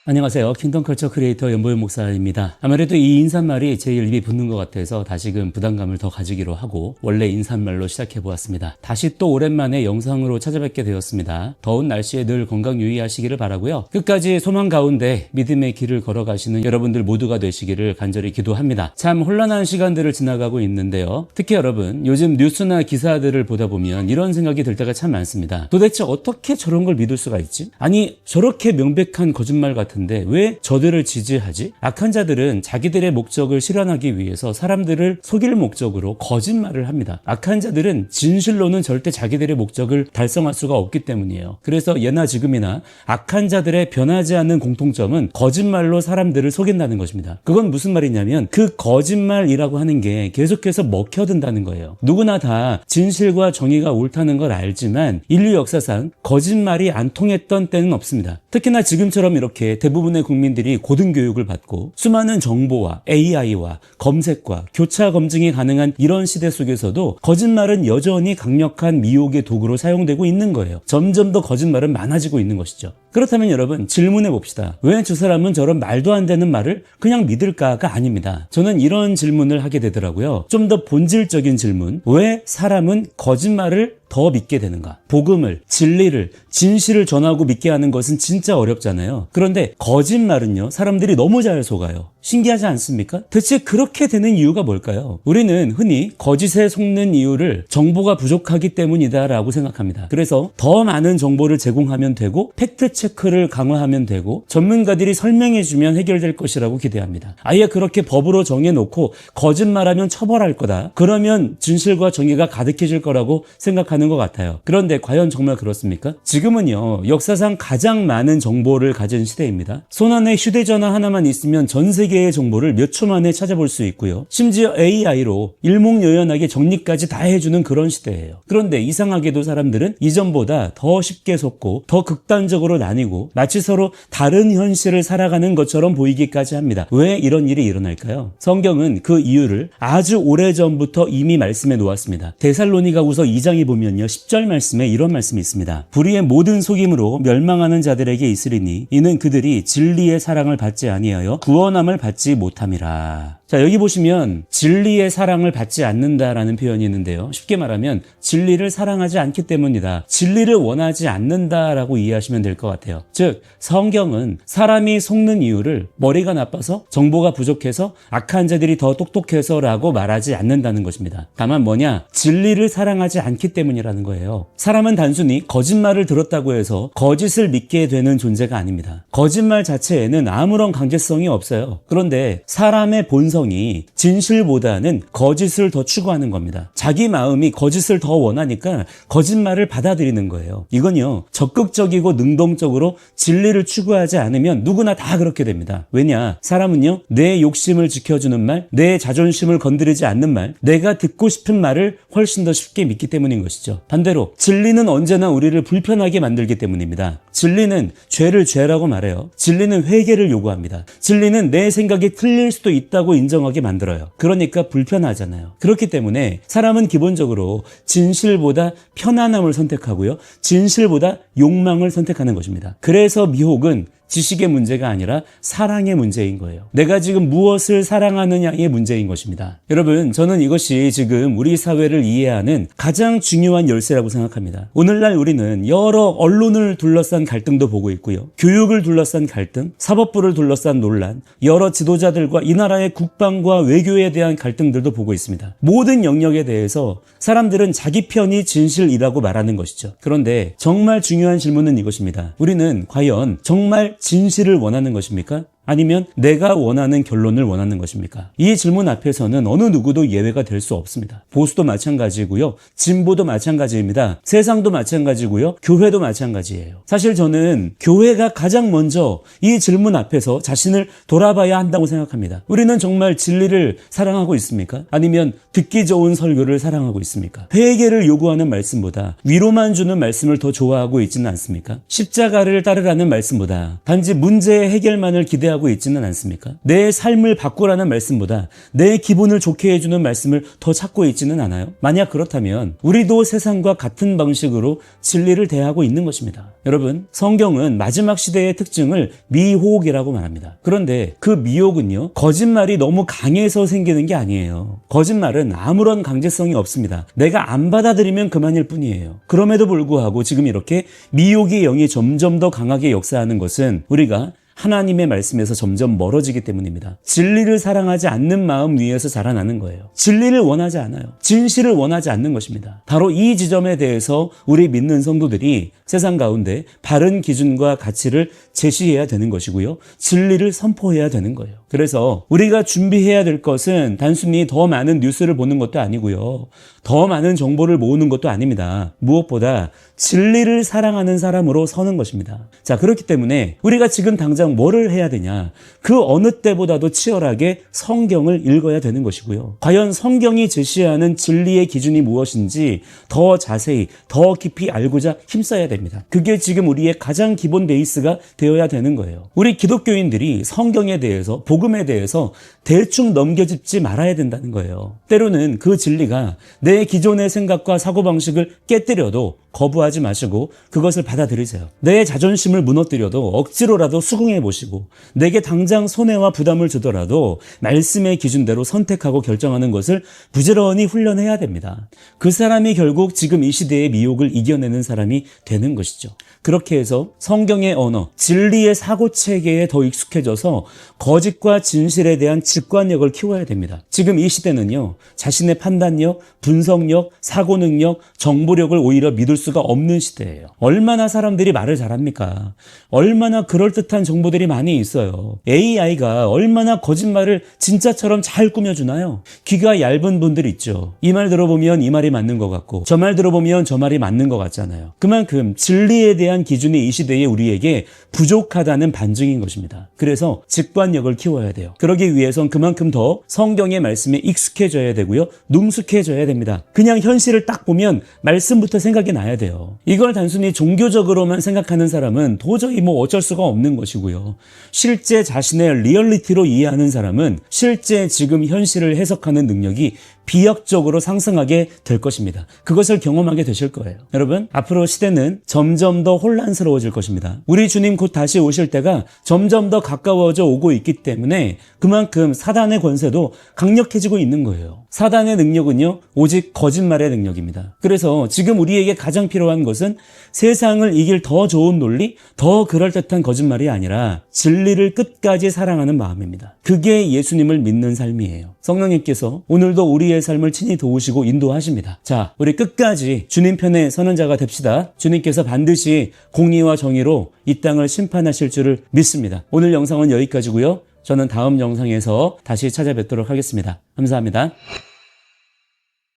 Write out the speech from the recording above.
안녕하세요. 킹덤컬처 크리에이터 연보현 목사입니다. 아무래도 이 인사말이 제일 입에 붙는 것 같아서 다시금 부담감을 더 가지기로 하고 원래 인사말로 시작해보았습니다. 다시 또 오랜만에 영상으로 찾아뵙게 되었습니다. 더운 날씨에 늘 건강 유의하시기를 바라고요. 끝까지 소망 가운데 믿음의 길을 걸어가시는 여러분들 모두가 되시기를 간절히 기도합니다. 참 혼란한 시간들을 지나가고 있는데요. 특히 여러분 요즘 뉴스나 기사들을 보다 보면 이런 생각이 들 때가 참 많습니다. 도대체 어떻게 저런 걸 믿을 수가 있지? 아니 저렇게 명백한 거짓말 같은 근데 왜 저들을 지지하지? 악한 자들은 자기들의 목적을 실현하기 위해서 사람들을 속일 목적으로 거짓말을 합니다. 악한 자들은 진실로는 절대 자기들의 목적을 달성할 수가 없기 때문이에요. 그래서 예나 지금이나 악한 자들의 변하지 않는 공통점은 거짓말로 사람들을 속인다는 것입니다. 그건 무슨 말이냐면 그 거짓말이라고 하는 게 계속해서 먹혀든다는 거예요. 누구나 다 진실과 정의가 옳다는 걸 알지만 인류 역사상 거짓말이 안 통했던 때는 없습니다. 특히나 지금처럼 이렇게 대부분의 국민들이 고등교육을 받고 수많은 정보와 AI와 검색과 교차 검증이 가능한 이런 시대 속에서도 거짓말은 여전히 강력한 미혹의 도구로 사용되고 있는 거예요. 점점 더 거짓말은 많아지고 있는 것이죠. 그렇다면 여러분 질문해 봅시다. 왜 저 사람은 저런 말도 안 되는 말을 그냥 믿을까가 아닙니다. 저는 이런 질문을 하게 되더라고요. 좀 더 본질적인 질문. 왜 사람은 거짓말을 더 믿게 되는가? 복음을, 진리를, 진실을 전하고 믿게 하는 것은 진짜 어렵잖아요. 그런데 거짓말은요, 사람들이 너무 잘 속아요. 신기하지 않습니까? 대체 그렇게 되는 이유가 뭘까요? 우리는 흔히 거짓에 속는 이유를 정보가 부족하기 때문이다라고 생각합니다. 그래서 더 많은 정보를 제공하면 되고 팩트체크를 강화하면 되고 전문가들이 설명해주면 해결될 것이라고 기대합니다. 아예 그렇게 법으로 정해놓고 거짓말하면 처벌할 거다. 그러면 진실과 정의가 가득해질 거라고 생각하는 것 같아요. 그런데 과연 정말 그렇습니까? 지금은요, 역사상 가장 많은 정보를 가진 시대입니다. 손안에 휴대전화 하나만 있으면 전 세계의 정보를 몇 초 만에 찾아볼 수 있고요. 심지어 AI로 일목요연하게 정리까지 다 해주는 그런 시대예요. 그런데 이상하게도 사람들은 이전보다 더 쉽게 속고 더 극단적으로 나뉘고 마치 서로 다른 현실을 살아가는 것처럼 보이기까지 합니다. 왜 이런 일이 일어날까요? 성경은 그 이유를 아주 오래전부터 이미 말씀해 놓았습니다. 데살로니가후서 2장에 보면요, 10절 말씀에 이런 말씀이 있습니다. 불의의 모든 속임으로 멸망하는 자들에게 있으리니 이는 그들이 진리의 사랑을 받지 아니하여 구원함을 받지 못함이라. 자, 여기 보시면 진리의 사랑을 받지 않는다라는 표현이 있는데요. 쉽게 말하면 진리를 사랑하지 않기 때문이다. 진리를 원하지 않는다라고 이해하시면 될 것 같아요. 즉, 성경은 사람이 속는 이유를 머리가 나빠서, 정보가 부족해서, 악한 자들이 더 똑똑해서라고 말하지 않는다는 것입니다. 다만 뭐냐? 진리를 사랑하지 않기 때문이라는 거예요. 사람은 단순히 거짓말을 들었다고 해서 거짓을 믿게 되는 존재가 아닙니다. 거짓말 자체에는 아무런 강제성이 없어요. 그런데 사람의 본성이 진실보다는 거짓을 더 추구하는 겁니다. 자기 마음이 거짓을 더 원하니까 거짓말을 받아들이는 거예요. 이건요, 적극적이고 능동적으로 진리를 추구하지 않으면 누구나 다 그렇게 됩니다. 왜냐? 사람은요, 내 욕심을 지켜주는 말, 내 자존심을 건드리지 않는 말, 내가 듣고 싶은 말을 훨씬 더 쉽게 믿기 때문인 것이죠. 반대로 진리는 언제나 우리를 불편하게 만들기 때문입니다. 진리는 죄를 죄라고 말해요. 진리는 회개를 요구합니다. 진리는 내 생각이 틀릴 수도 있다고 인정하게 만들어요. 그러니까 불편하잖아요. 그렇기 때문에 사람은 기본적으로 진실보다 편안함을 선택하고요, 진실보다 욕망을 선택하는 것입니다. 그래서 미혹은 지식의 문제가 아니라 사랑의 문제인 거예요. 내가 지금 무엇을 사랑하느냐의 문제인 것입니다. 여러분, 저는 이것이 지금 우리 사회를 이해하는 가장 중요한 열쇠라고 생각합니다. 오늘날 우리는 여러 언론을 둘러싼 갈등도 보고 있고요, 교육을 둘러싼 갈등, 사법부를 둘러싼 논란, 여러 지도자들과 이 나라의 국방과 외교에 대한 갈등들도 보고 있습니다. 모든 영역에 대해서 사람들은 자기 편이 진실이라고 말하는 것이죠. 그런데 정말 중요한 질문은 이것입니다. 우리는 과연 정말 진실을 원하는 것입니까? 아니면 내가 원하는 결론을 원하는 것입니까? 이 질문 앞에서는 어느 누구도 예외가 될 수 없습니다. 보수도 마찬가지고요, 진보도 마찬가지입니다. 세상도 마찬가지고요, 교회도 마찬가지예요. 사실 저는 교회가 가장 먼저 이 질문 앞에서 자신을 돌아봐야 한다고 생각합니다. 우리는 정말 진리를 사랑하고 있습니까? 아니면 듣기 좋은 설교를 사랑하고 있습니까? 회개를 요구하는 말씀보다 위로만 주는 말씀을 더 좋아하고 있지는 않습니까? 십자가를 따르라는 말씀보다 단지 문제의 해결만을 기대하고 존재하고 있지는 않습니까? 내 삶을 바꾸라는 말씀보다 내 기분을 좋게 해주는 말씀을 더 찾고 있지는 않아요? 만약 그렇다면 우리도 세상과 같은 방식으로 진리를 대하고 있는 것입니다. 여러분, 성경은 마지막 시대의 특징을 미혹이라고 말합니다. 그런데 그 미혹은요, 거짓말이 너무 강해서 생기는 게 아니에요. 거짓말은 아무런 강제성이 없습니다. 내가 안 받아들이면 그만일 뿐이에요. 그럼에도 불구하고 지금 이렇게 미혹의 영이 점점 더 강하게 역사하는 것은 우리가 하나님의 말씀에서 점점 멀어지기 때문입니다. 진리를 사랑하지 않는 마음 위에서 자라나는 거예요. 진리를 원하지 않아요. 진실을 원하지 않는 것입니다. 바로 이 지점에 대해서 우리 믿는 성도들이 세상 가운데 바른 기준과 가치를 제시해야 되는 것이고요. 진리를 선포해야 되는 거예요. 그래서 우리가 준비해야 될 것은 단순히 더 많은 뉴스를 보는 것도 아니고요. 더 많은 정보를 모으는 것도 아닙니다. 무엇보다 진리를 사랑하는 사람으로 서는 것입니다. 자, 그렇기 때문에 우리가 지금 당장 뭐를 해야 되냐? 그 어느 때보다도 치열하게 성경을 읽어야 되는 것이고요. 과연 성경이 제시하는 진리의 기준이 무엇인지 더 자세히, 더 깊이 알고자 힘써야 됩니다. 그게 지금 우리의 가장 기본 베이스가 되어야 되는 거예요. 우리 기독교인들이 성경에 대해서, 복음에 대해서 대충 넘겨짚지 말아야 된다는 거예요. 때로는 그 진리가 내 기존의 생각과 사고방식을 깨뜨려도 거부하지 마시고 그것을 받아들이세요. 내 자존심을 무너뜨려도 억지로라도 수긍해 보시고 내게 당장 손해와 부담을 주더라도 말씀의 기준대로 선택하고 결정하는 것을 부지런히 훈련해야 됩니다. 그 사람이 결국 지금 이 시대의 미혹을 이겨내는 사람이 되는 것이죠. 그렇게 해서 성경의 언어, 진리의 사고체계에 더 익숙해져서 거짓과 진실에 대한 직관력을 키워야 됩니다. 지금 이 시대는요, 자신의 판단력, 분석력, 사고능력, 정보력을 오히려 믿을 수가 없는 시대예요. 얼마나 사람들이 말을 잘합니까? 얼마나 그럴듯한 정보들이 많이 있어요. AI가 얼마나 거짓말을 진짜처럼 잘 꾸며주나요? 귀가 얇은 분들 있죠. 이 말 들어보면 이 말이 맞는 것 같고 저 말 들어보면 저 말이 맞는 것 같잖아요. 그만큼 진리에 대한 기준이 이 시대에 우리에게 부족하다는 반증인 것입니다. 그래서 직관력을 키워야 돼요. 그러기 위해선 그만큼 더 성경의 말씀에 익숙해져야 되고요. 능숙해져야 됩니다. 그냥 현실을 딱 보면 말씀부터 생각이 나야 돼요. 이걸 단순히 종교적으로만 생각하는 사람은 도저히 어쩔 수가 없는 것이고요. 실제 자신의 리얼리티로 이해하는 사람은 실제 지금 현실을 해석하는 능력이 비약적으로 상승하게 될 것입니다. 그것을 경험하게 되실 거예요. 여러분, 앞으로 시대는 점점 더 혼란스러워질 것입니다. 우리 주님 곧 다시 오실 때가 점점 더 가까워져 오고 있기 때문에 그만큼 사단의 권세도 강력해지고 있는 거예요. 사단의 능력은요, 오직 거짓말의 능력입니다. 그래서 지금 우리에게 가장 필요한 것은 세상을 이길 더 좋은 논리, 더 그럴듯한 거짓말이 아니라 진리를 끝까지 사랑하는 마음입니다. 그게 예수님을 믿는 삶이에요. 성령님께서 오늘도 우리의 삶을 친히 도우시고 인도하십니다. 자, 우리 끝까지 주님 편에 서는 자가 됩시다. 주님께서 반드시 공의와 정의로 이 땅을 심판하실 줄을 믿습니다. 오늘 영상은 여기까지고요. 저는 다음 영상에서 다시 찾아뵙도록 하겠습니다. 감사합니다.